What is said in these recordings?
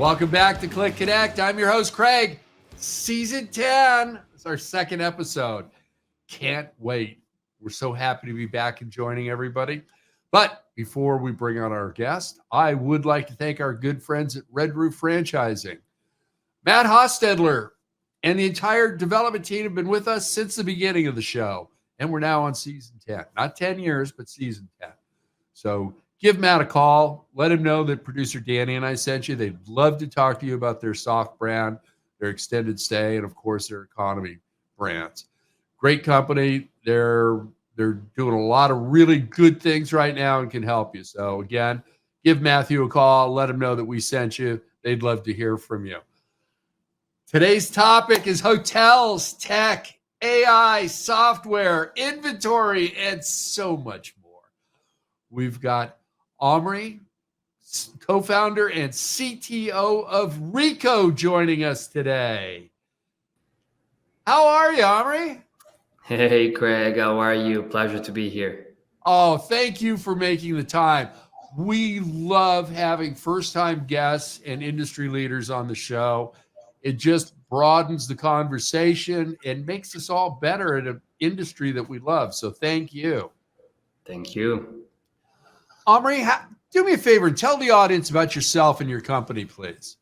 Welcome back to CLIC Connect. I'm your host, Craig. Season 10 is our second episode. Can't wait. We're so happy to be back and joining everybody. But before we bring on our guest, I would like to thank our good friends at Red Roof Franchising. Matt Hostetler and the entire development team have been with us since the beginning of the show. And we're now on season 10. Not 10 years, but season 10. So give Matt a call. Let him know that producer Danny and I sent you. They'd love to talk to you about their soft brand, their extended stay, and of course their economy brands. Great company. They're doing a lot of really good things right now and can help you. So again, give Matthew a call. Let him know that we sent you. They'd love to hear from you. Today's topic is hotels, tech, AI, software, inventory, and so much more. We've got Omri, co-founder and CTO of Rico, joining us today. How are you, Omri? Hey, Craig. How are you? Pleasure to be here. Oh, thank you for making the time. We love having first-time guests and industry leaders on the show. It just broadens the conversation and makes us all better at an industry that we love. So thank you. Thank you. Omri, do me a favor and tell the audience about yourself and your company, please.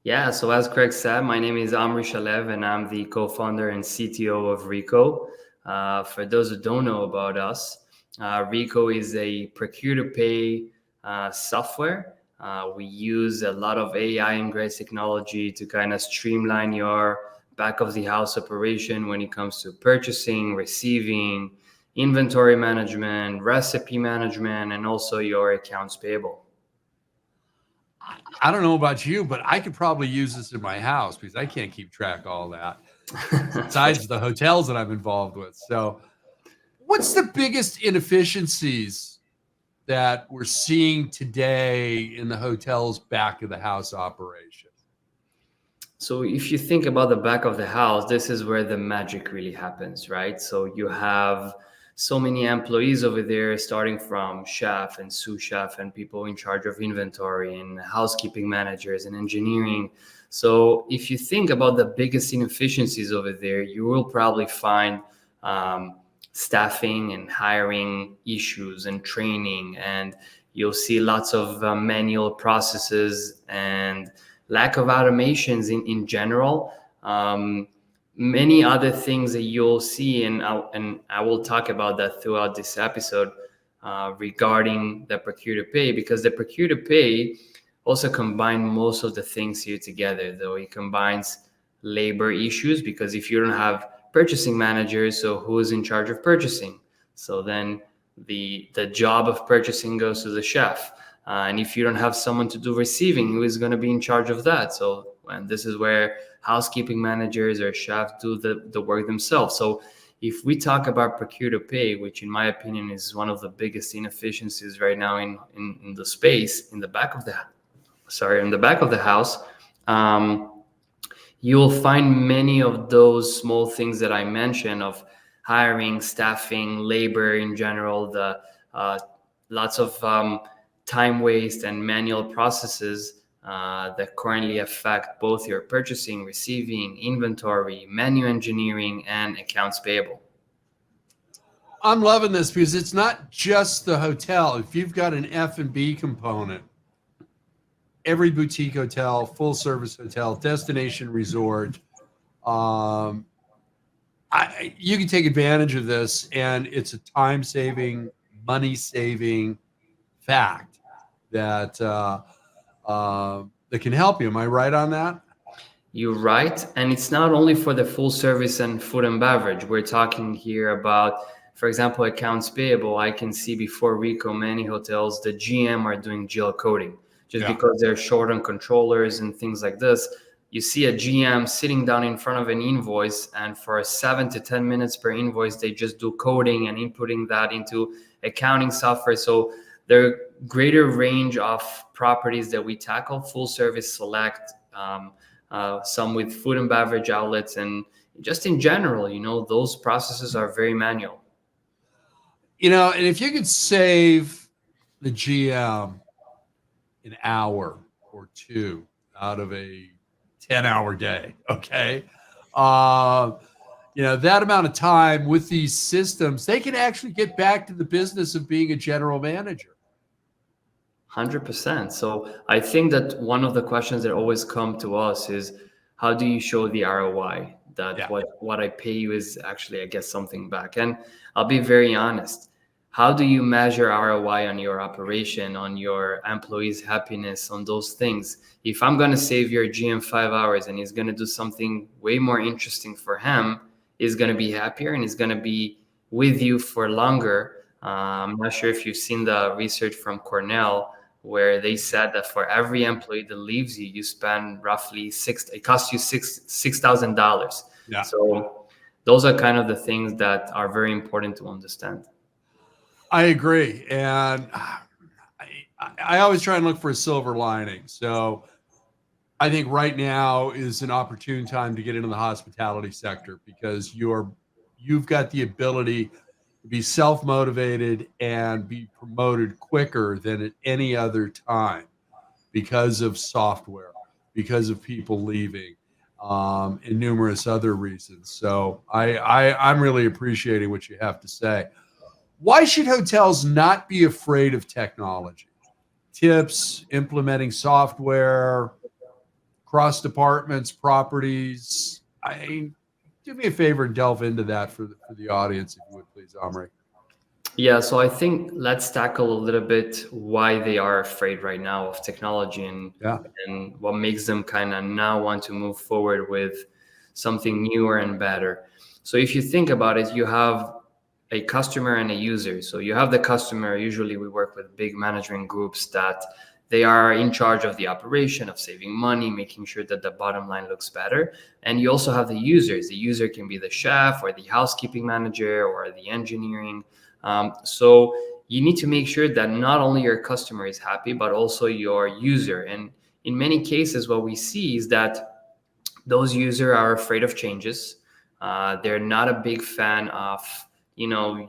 Yeah, so as Craig said, my name is Omri Shalev, and I'm the co-founder and CTO of Rico. For those who don't know about us, Rico is a procure-to-pay software. We use a lot of AI and great technology to kind of streamline your back-of-the-house operation when it comes to purchasing, receiving, inventory management, recipe management, and also your accounts payable. I don't know about you, but I could probably use this in my house because I can't keep track of all that besides the hotels that I'm involved with. So what's the biggest inefficiencies that we're seeing today in the hotel's back of the house operation? So if you think about the back of the house, this is where the magic really happens, right? So you have so many employees over there, starting from chef and sous chef and people in charge of inventory and housekeeping managers and engineering. So if you think about the biggest inefficiencies over there, you will probably find staffing and hiring issues and training, and you'll see lots of manual processes and lack of automations in general. Many other things that you'll see, and I will talk about that throughout this episode regarding the procure-to-pay, because the procure-to-pay also combines most of the things here together, though it combines labor issues, because if you don't have purchasing managers, so who's in charge of purchasing? So then the job of purchasing goes to the chef. And if you don't have someone to do receiving, who is going to be in charge of that? So, and this is where housekeeping managers or chefs do the work themselves. So if we talk about procure-to-pay, which in my opinion is one of the biggest inefficiencies right now in the space, in the back of the house, you'll find many of those small things that I mentioned of hiring, staffing, labor in general, the lots of time waste and manual processes that currently affect both your purchasing, receiving, inventory, menu engineering, and accounts payable. I'm loving this because it's not just the hotel. If you've got an F&B component, every boutique hotel, full service hotel, destination resort, you can take advantage of this, and it's a time-saving, money-saving fact that can help you. Am I right on that? You're right. And it's not only for the full service and food and beverage. We're talking here about, for example, accounts payable. I can see before Rico, many hotels, the GM are doing GL coding just because they're short on controllers and things like this. You see a GM sitting down in front of an invoice, and for 7 to 10 minutes per invoice, they just do coding and inputting that into accounting software. So there are greater range of properties that we tackle, full service, select, some with food and beverage outlets, and just in general, those processes are very manual. And if you could save the GM an hour or two, out of a 10-hour day. Okay. Uh, that amount of time with these systems, they can actually get back to the business of being a general manager. 100%. So I think that one of the questions that always come to us is, how do you show the ROI that what I pay you is actually I get something back? And I'll be very honest. How do you measure ROI on your operation, on your employees' happiness, on those things? If I'm going to save your GM 5 hours and he's going to do something way more interesting for him, he's going to be happier and he's going to be with you for longer. I'm not sure if you've seen the research from Cornell, where they said that for every employee that leaves you, you spend roughly it costs you $6,000. Yeah. So those are kind of the things that are very important to understand. I agree. And I always try and look for a silver lining. So I think right now is an opportune time to get into the hospitality sector, because you've got the ability to be self-motivated and be promoted quicker than at any other time because of software, because of people leaving, and numerous other reasons. So I'm really appreciating what you have to say. Why should hotels not be afraid of technology? Tips, implementing software, cross departments, properties. Do me a favor and delve into that for the audience, if you would, please, Omri. Yeah, so I think let's tackle a little bit why they are afraid right now of technology and what makes them kind of now want to move forward with something newer and better. So if you think about it, you have a customer and a user. So you have the customer. Usually we work with big management groups that they are in charge of the operation, of saving money, making sure that the bottom line looks better. And you also have the users. The user can be the chef or the housekeeping manager or the engineering. So you need to make sure that not only your customer is happy, but also your user. And in many cases, what we see is that those users are afraid of changes. They're not a big fan of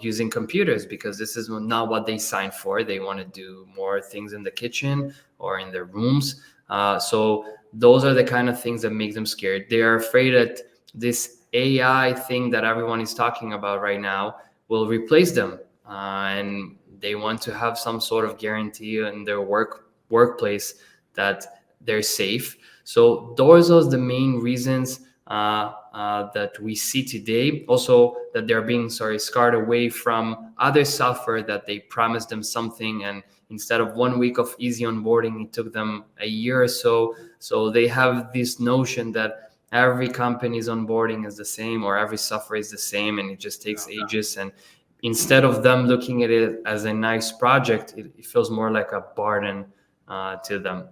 using computers, because this is not what they signed for. They want to do more things in the kitchen or in their rooms. So those are the kind of things that make them scared. They are afraid that this AI thing that everyone is talking about right now will replace them. And they want to have some sort of guarantee in their workplace that they're safe. So those are the main reasons that we see today. Also, that they're being scared away from other software that they promised them something, and instead of 1 week of easy onboarding, it took them a year or so. So they have this notion that every company's onboarding is the same, or every software is the same, and it just takes ages. And instead of them looking at it as a nice project, it feels more like a burden to them.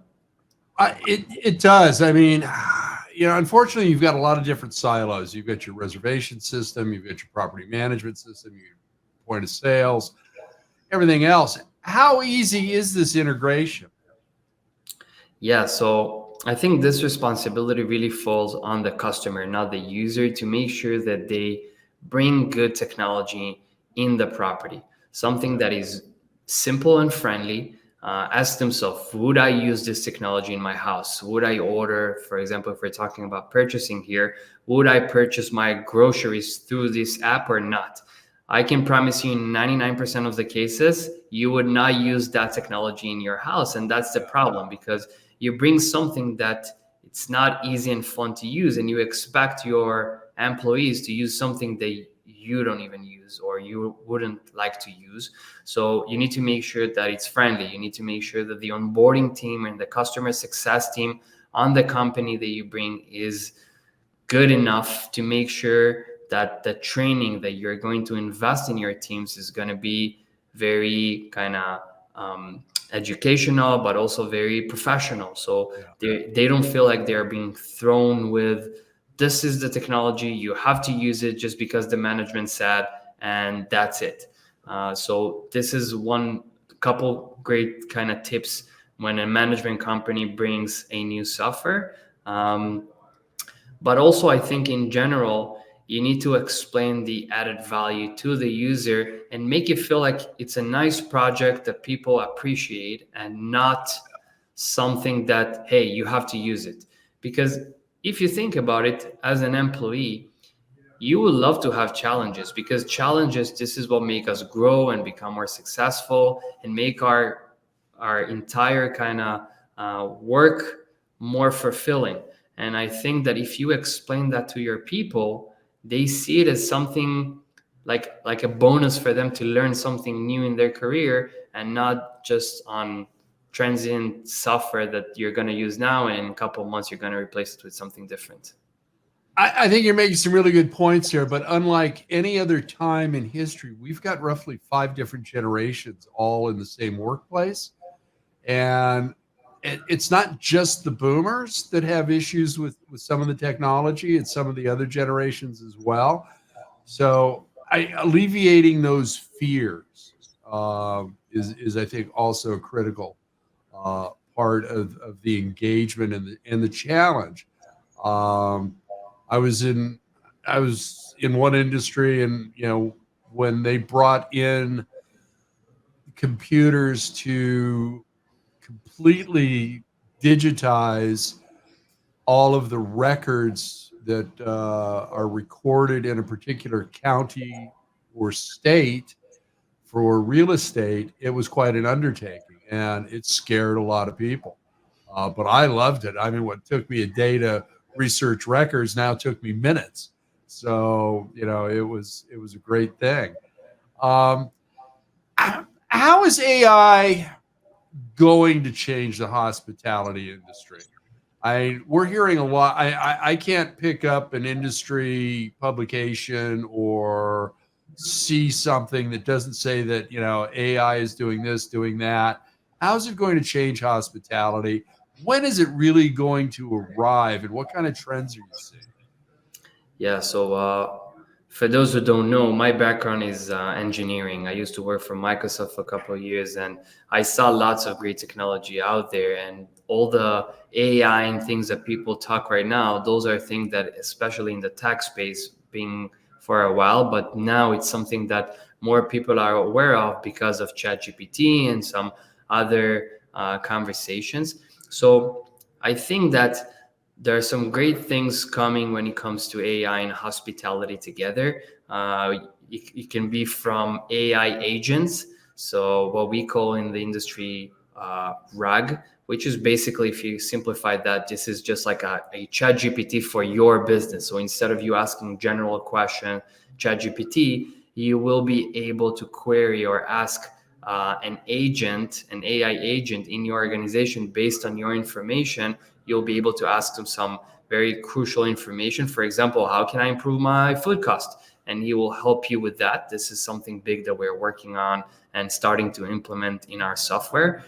It does. I mean, unfortunately, you've got a lot of different silos. You've got your reservation system, you've got your property management system, your point of sales, everything else. How easy is this integration? Yeah, so I think this responsibility really falls on the customer, not the user, to make sure that they bring good technology in the property, something that is simple and friendly. Ask themselves, would I use this technology in my house? Would I order, for example, if we're talking about purchasing here, would I purchase my groceries through this app or not? I can promise you in 99% of the cases, you would not use that technology in your house. And that's the problem, because you bring something that it's not easy and fun to use, and you expect your employees to use something that you don't even use or you wouldn't like to use. So you need to make sure that it's friendly. You need to make sure that the onboarding team and the customer success team on the company that you bring is good enough to make sure that the training that you're going to invest in your teams is going to be very kind of educational, but also very professional. So they don't feel like they're being thrown with, this is the technology, you have to use it just because the management said, and that's it. So this is one couple great kind of tips when a management company brings a new software. But also, I think in general, you need to explain the added value to the user and make it feel like it's a nice project that people appreciate, and not something that, hey, you have to use it. Because if you think about it, as an employee, you would love to have challenges, because challenges, this is what make us grow and become more successful and make our entire kind of work more fulfilling. And I think that if you explain that to your people, they see it as something like a bonus for them to learn something new in their career, and not just on transient software that you're going to use now, and in a couple of months you're going to replace it with something different. I think you're making some really good points here, but unlike any other time in history, we've got roughly 5 different generations all in the same workplace. And it's not just the boomers that have issues with some of the technology, it's some of the other generations as well. So alleviating those fears is I think also a critical part of the engagement and the challenge. I was in one industry, and when they brought in computers to completely digitize all of the records that are recorded in a particular county or state for real estate, it was quite an undertaking, and it scared a lot of people. But I loved it. I mean, what took me a day to research records now took me minutes. So, it was a great thing. How is AI going to change the hospitality industry? We're hearing a lot. I can't pick up an industry publication or see something that doesn't say that, AI is doing this, doing that. How's it going to change hospitality? When is it really going to arrive, and what kind of trends are you seeing? Yeah, so for those who don't know, my background is engineering. I used to work for Microsoft for a couple of years, and I saw lots of great technology out there. And all the AI and things that people talk right now, those are things that, especially in the tech space, being for a while, but now it's something that more people are aware of because of ChatGPT and some other conversations. So I think that there are some great things coming when it comes to AI and hospitality together. It can be from AI agents, so what we call in the industry RAG, which is basically, if you simplify that, this is just like a chat GPT for your business. So instead of you asking general question, chat GPT, you will be able to query or ask an AI agent in your organization based on your information. You'll be able to ask them some very crucial information. For example, how can I improve my food cost? And he will help you with that. This is something big that we're working on and starting to implement in our software.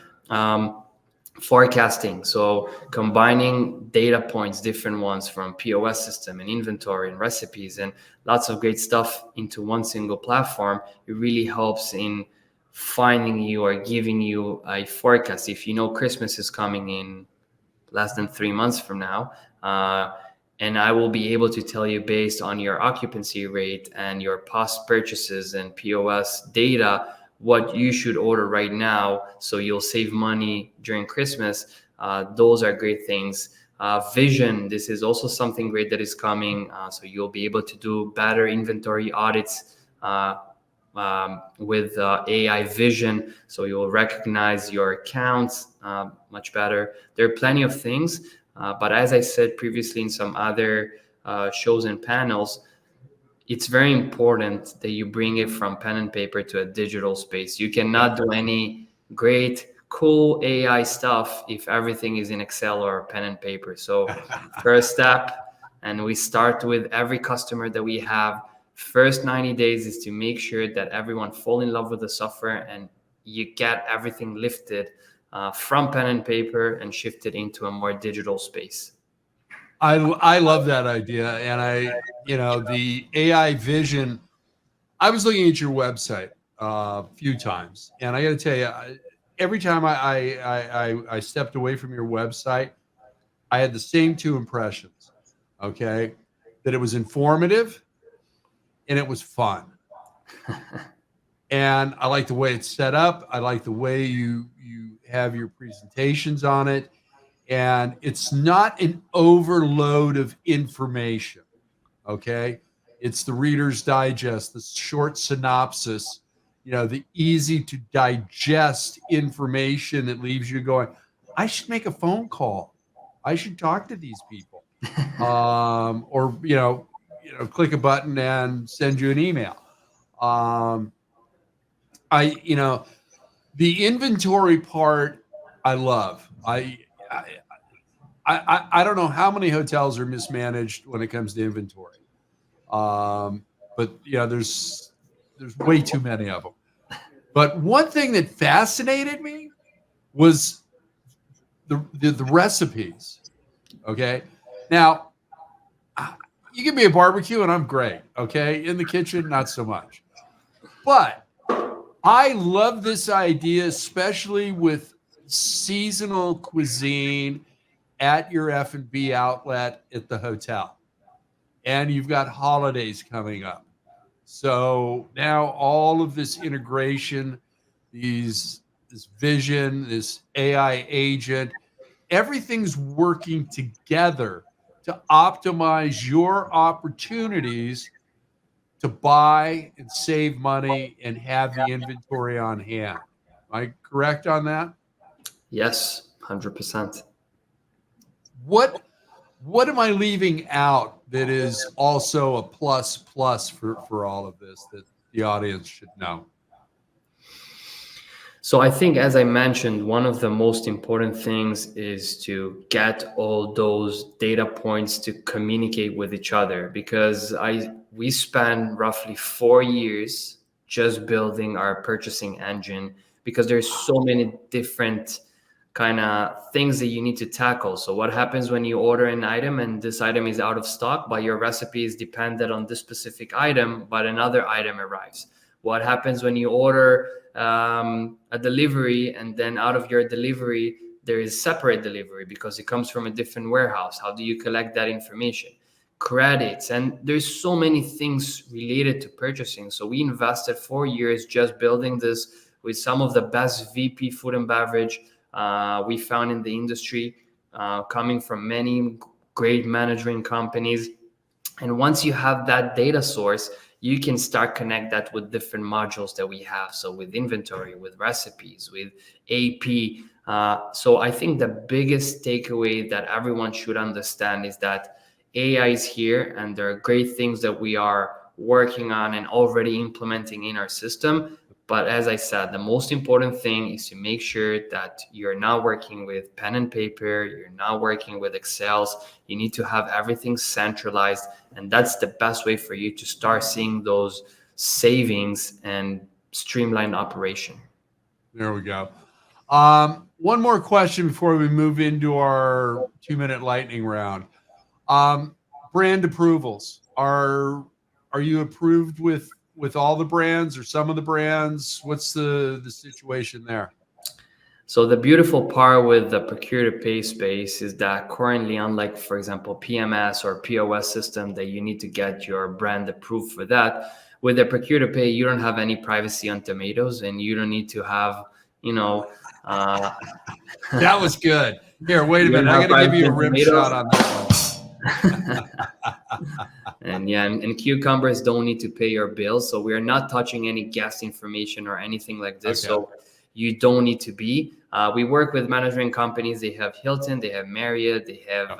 Forecasting, so combining data points, different ones from POS system and inventory and recipes and lots of great stuff into one single platform. It really helps in finding you or giving you a forecast. If you know Christmas is coming in less than 3 months from now, and I will be able to tell you, based on your occupancy rate and your past purchases and POS data, what you should order right now so you'll save money during Christmas. Those are great things. Vision, this is also something great that is coming. So you'll be able to do better inventory audits with AI vision. So you'll recognize your accounts much better. There are plenty of things. But as I said previously in some other shows and panels, it's very important that you bring it from pen and paper to a digital space. You cannot do any great, cool AI stuff if everything is in Excel or pen and paper. So first step, and we start with every customer that we have, first 90 days is to make sure that everyone fall in love with the software and you get everything lifted from pen and paper and shifted into a more digital space. I love that idea. And the AI vision, I was looking at your website a few times, and I got to tell you, every time I stepped away from your website, I had the same 2 impressions. Okay. That it was informative and it was fun. And I like the way it's set up. I like the way you have your presentations on it, and it's not an overload of information. Okay. It's the Reader's Digest, the short synopsis, the easy to digest information that leaves you going, I should make a phone call. I should talk to these people. Or, click a button and send you an email. The inventory part, I love. I don't know how many hotels are mismanaged when it comes to inventory. But there's way too many of them. But one thing that fascinated me was the recipes. Okay. Now, you give me a barbecue and I'm great. Okay. In the kitchen, not so much. But I love this idea, especially with seasonal cuisine at your F&B outlet at the hotel. And you've got holidays coming up. So now all of this integration, this vision, this AI agent, everything's working together to optimize your opportunities to buy and save money and have the inventory on hand. Am I correct on that? Yes, 100%. What am I leaving out that is also a plus for all of this that the audience should know? So I think, as I mentioned, one of the most important things is to get all those data points to communicate with each other, because we spent roughly 4 years just building our purchasing engine, because there's so many different kind of things that you need to tackle. So what happens when you order an item and this item is out of stock, but your recipe is dependent on this specific item, but another item arrives? What happens when you order a delivery and then out of your delivery, there is separate delivery because it comes from a different warehouse? How do you collect that information? Credits, and there's so many things related to purchasing. So we invested 4 years just building this with some of the best VP food and beverage we found in the industry, coming from many great management companies. And once you have that data source, you can start connect that with different modules that we have. So with inventory, with recipes, with AP. So I think the biggest takeaway that everyone should understand is that AI is here, and there are great things that we are working on and already implementing in our system. But as I said, the most important thing is to make sure that you're not working with pen and paper, you're not working with Excels. You need to have everything centralized, and that's the best way for you to start seeing those savings and streamlined operation. There we go. One more question before we move into our 2-minute lightning round. Brand approvals. Are you approved with all the brands or some of the brands? What's the situation there? So the beautiful part with the procure to pay space is that currently, unlike, for example, PMS or POS system that you need to get your brand approved for that, with the procure to pay, you don't have any privacy on tomatoes, and you don't need to have, that was good. Here, wait a minute. I got to give you a rim shot on that one. and cucumbers don't need to pay your bills. So we are not touching any guest information or anything like this. Okay. So you don't need to be. We work with management companies. They have Hilton, they have Marriott, they have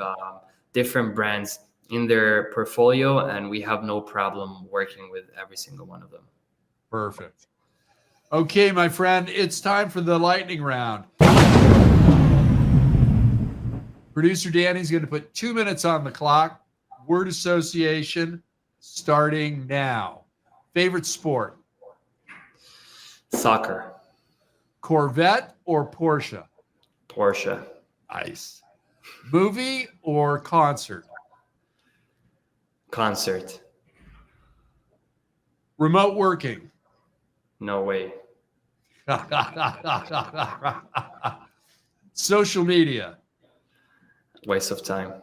different brands in their portfolio, and we have no problem working with every single one of them. Perfect. Okay, my friend, it's time for the lightning round. Producer Danny's going to put 2 minutes on the clock. Word association starting now. Favorite sport? Soccer. Corvette or Porsche? Porsche. Nice. Movie or concert? Concert. Remote working? No way. Social media? Waste of time.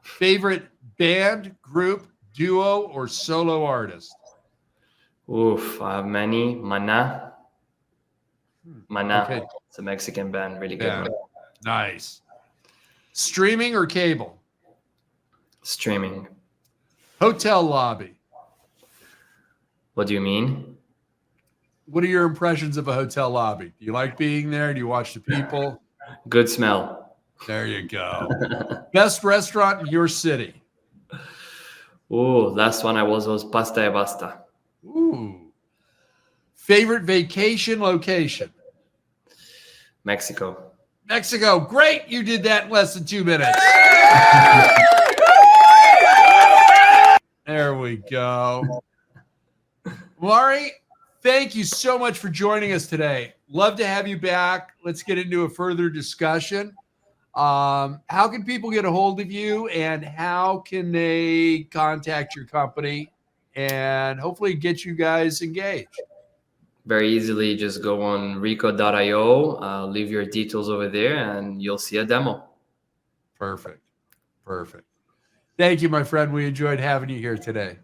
Favorite band, group, duo, or solo artist? Oof, I have many. Mana. Mana. Okay. It's a Mexican band, really good Yeah. one. Nice. Streaming or cable? Streaming. Hotel lobby. What do you mean? What are your impressions of a hotel lobby? Do you like being there? Do you watch the people? Good smell. There you go. Best restaurant in your city? Oh, last one I was Pasta e Basta. Ooh. Favorite vacation location? Mexico. Mexico. Great. You did that in less than 2 minutes. There we go. Omri, thank you so much for joining us today. Love to have you back. Let's get into a further discussion. How can people get a hold of you, and how can they contact your company and hopefully get you guys engaged? Very easily, just go on rico.io, leave your details over there, and you'll see a demo. Perfect. Thank you, my friend. We enjoyed having you here today.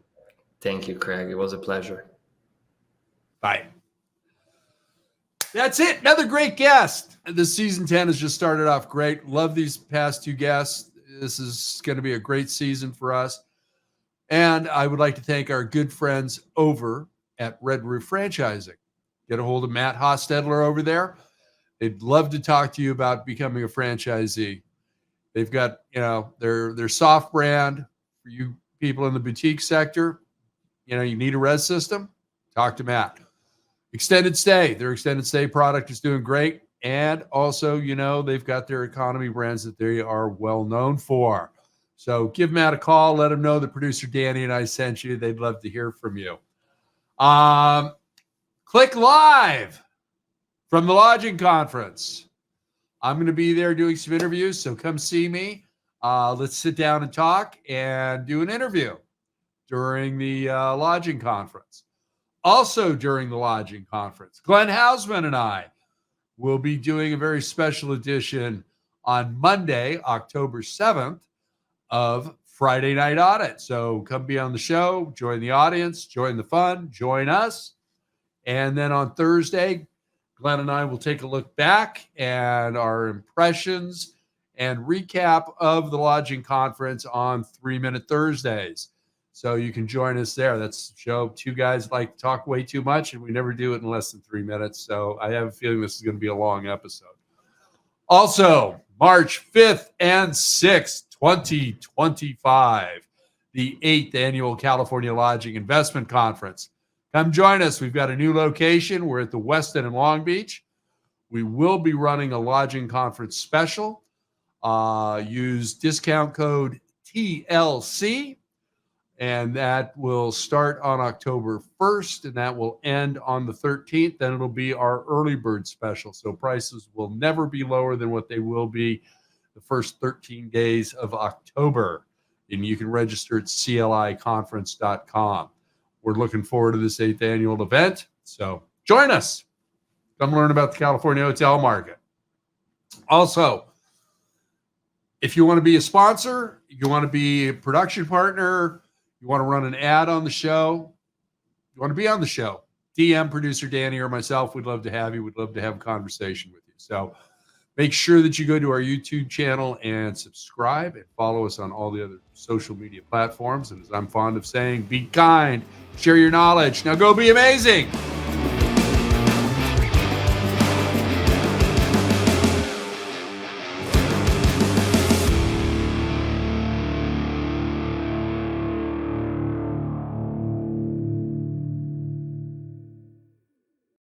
Thank you, Craig. It was a pleasure. Bye. That's it. Another great guest. The season 10 has just started off great. Love these past two guests. This is going to be a great season for us. And I would like to thank our good friends over at Red Roof Franchising. Get a hold of Matt Hostetler over there. They'd love to talk to you about becoming a franchisee. They've got, their soft brand for you people in the boutique sector. You need a res system, talk to Matt. Extended stay. Their extended stay product is doing great. And also, they've got their economy brands that they are well known for. So give Matt a call. Let him know that producer Danny and I sent you. They'd love to hear from you. CLIC Live from the Lodging Conference. I'm going to be there doing some interviews, so come see me. Let's sit down and talk and do an interview during the Lodging Conference. Also during the Lodging Conference, Glenn Hausman and I will be doing a very special edition on Monday, October 7th, of Friday Night Audit. So come be on the show, join the audience, join the fun, join us. And then on Thursday, Glenn and I will take a look back and our impressions and recap of the Lodging Conference on 3 Minute Thursdays. So you can join us there. That's the show. Two guys like to talk way too much, and we never do it in less than 3 minutes. So I have a feeling this is going to be a long episode. Also, March 5th and 6th, 2025, the 8th Annual California Lodging Investment Conference. Come join us. We've got a new location. We're at the Westin in Long Beach. We will be running a Lodging Conference special. Use discount code TLC. And that will start on October 1st, and that will end on the 13th. Then it'll be our early bird special. So prices will never be lower than what they will be the first 13 days of October. And you can register at CLIconference.com. We're looking forward to this 8th annual event. So join us. Come learn about the California hotel market. Also, if you want to be a sponsor, you want to be a production partner, you want to run an ad on the show, you want to be on the show, DM producer Danny or myself. We'd love to have you. We'd love to have a conversation with you. So make sure that you go to our YouTube channel and subscribe and follow us on all the other social media platforms. And as I'm fond of saying, be kind, share your knowledge. Now go be amazing.